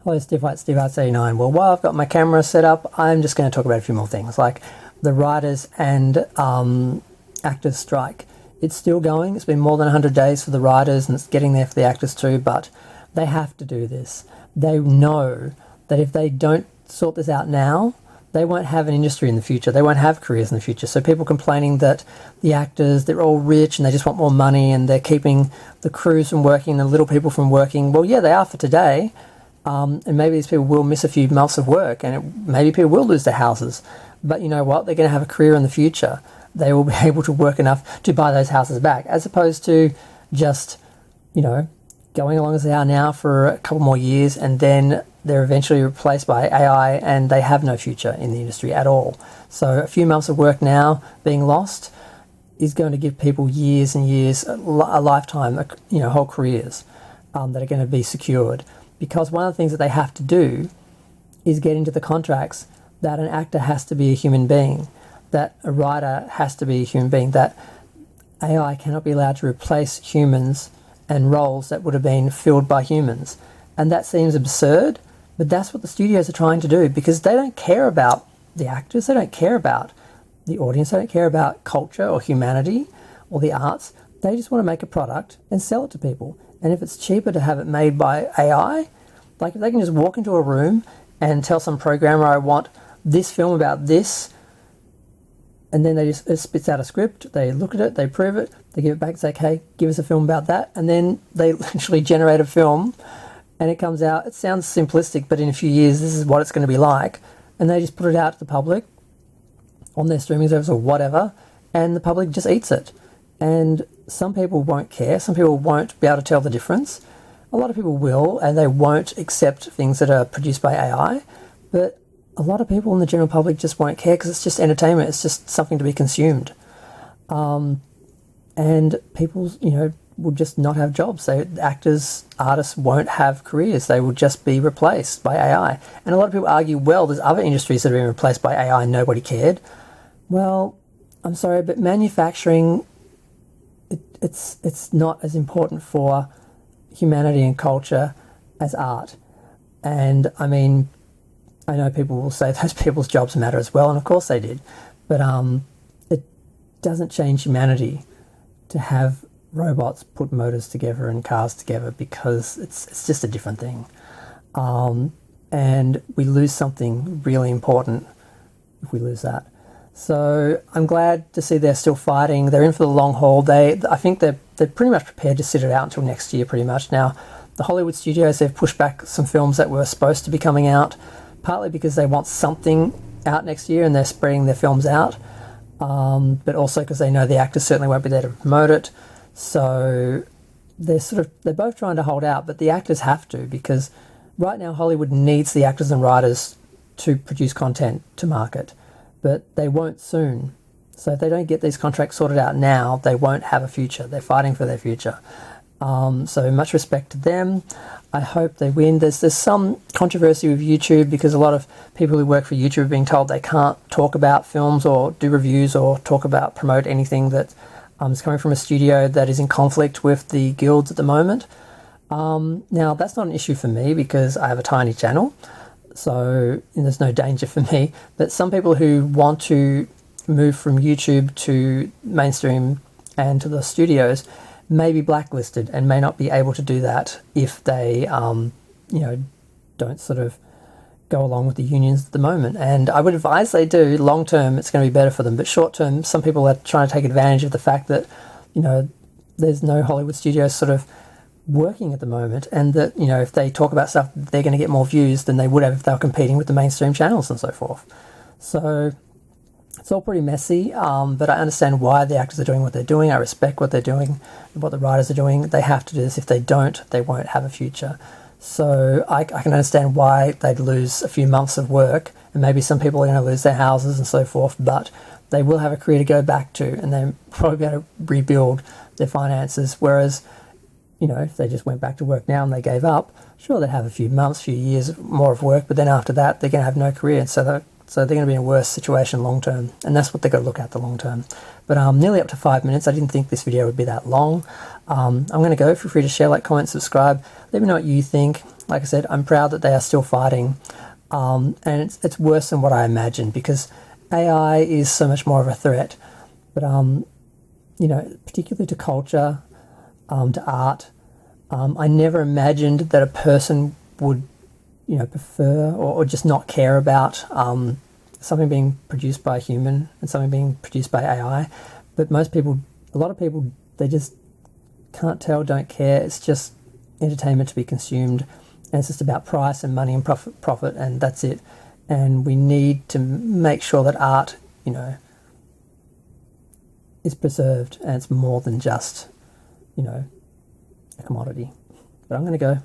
Hello, Steve White, Steve Arts 89. Well, while I've got my camera set up, I'm just going to talk about a few more things, like the writers and actors strike. It's still going. It's been more than 100 days for the writers, and it's getting there for the actors too, but they have to do this. They know that if they don't sort this out now, they won't have an industry in the future. They won't have careers in the future. So people complaining that the actors, they're all rich and they just want more money and they're keeping the crews from working, the little people from working. Well, yeah, they are for today. And maybe these people will miss a few months of work, and maybe people will lose their houses. But you know what? They're going to have a career in the future. They will be able to work enough to buy those houses back, as opposed to just, going along as they are now for a couple more years, and then they're eventually replaced by AI and they have no future in the industry at all. So a few months of work now being lost is going to give people years and years, a lifetime, whole careers that are going to be secured. Because one of the things that they have to do is get into the contracts that an actor has to be a human being, that a writer has to be a human being, that AI cannot be allowed to replace humans and roles that would have been filled by humans. And that seems absurd, but that's what the studios are trying to do, because they don't care about the actors, they don't care about the audience, they don't care about culture or humanity or the arts. They just want to make a product and sell it to people. And if it's cheaper to have it made by AI, like if they can just walk into a room and tell some programmer, I want this film about this, and then it spits out a script, they look at it, they prove it, they give it back and say, okay, give us a film about that, and then they literally generate a film, and it comes out, it sounds simplistic, but in a few years this is what it's going to be like, and they just put it out to the public on their streaming service or whatever, and the public just eats it. And some people won't care, some people won't be able to tell the difference. A lot of people will, and they won't accept things that are produced by AI, but a lot of people in the general public just won't care because it's just entertainment, it's just something to be consumed. And people, will just not have jobs. So actors, artists won't have careers, they will just be replaced by AI. And a lot of people argue, well, there's other industries that have been replaced by AI and nobody cared. Well, I'm sorry, but manufacturing, it's not as important for humanity and culture as art. And I mean, I know people will say those people's jobs matter as well, and of course they did, but it doesn't change humanity to have robots put motors together and cars together, because it's just a different thing. And we lose something really important if we lose that. So I'm glad to see they're still fighting. They're in for the long haul. I think they're pretty much prepared to sit it out until next year, pretty much. Now, the Hollywood studios, they've pushed back some films that were supposed to be coming out, partly because they want something out next year and they're spreading their films out, but also because they know the actors certainly won't be there to promote it. So they're both trying to hold out, but the actors have to, because right now Hollywood needs the actors and writers to produce content to market. But they won't soon. So if they don't get these contracts sorted out now, they won't have a future. They're fighting for their future. So much respect to them. I hope they win. There's some controversy with YouTube, because a lot of people who work for YouTube are being told they can't talk about films or do reviews or promote anything that is coming from a studio that is in conflict with the guilds at the moment. Now, that's not an issue for me because I have a tiny channel. So there's no danger for me. But some people who want to move from YouTube to mainstream and to the studios may be blacklisted and may not be able to do that if they, don't sort of go along with the unions at the moment. And I would advise they do. Long term, it's going to be better for them. But short term, some people are trying to take advantage of the fact that, there's no Hollywood studios sort of working at the moment, and that if they talk about stuff, they're going to get more views than they would have if they were competing with the mainstream channels and so forth. So it's all pretty messy, but I understand why the actors are doing what they're doing. I respect what they're doing and what the writers are doing. They have to do this. If they don't, they won't have a future. So I can understand why they'd lose a few months of work, and maybe some people are going to lose their houses and so forth, but they will have a career to go back to, and they're probably going to rebuild their finances. Whereas if they just went back to work now and they gave up, sure, they'd have a few months, few years more of work, but then after that, they're going to have no career. And so So they're going to be in a worse situation long term, and that's what they've got to look at, the long term. But nearly up to 5 minutes. I didn't think this video would be that long. I'm going to go. Feel free to share, like, comment, subscribe. Let me know what you think. Like I said, I'm proud that they are still fighting, and it's worse than what I imagined, because AI is so much more of a threat. But you know, particularly to culture, to art, I never imagined that a person would, you know, prefer or just not care about something being produced by a human and something being produced by AI. But most people, a lot of people, they just can't tell, don't care. It's just entertainment to be consumed, and it's just about price and money and profit, and that's it. And we need to make sure that art, you know, is preserved, and it's more than just, you know, a commodity. But I'm going to go.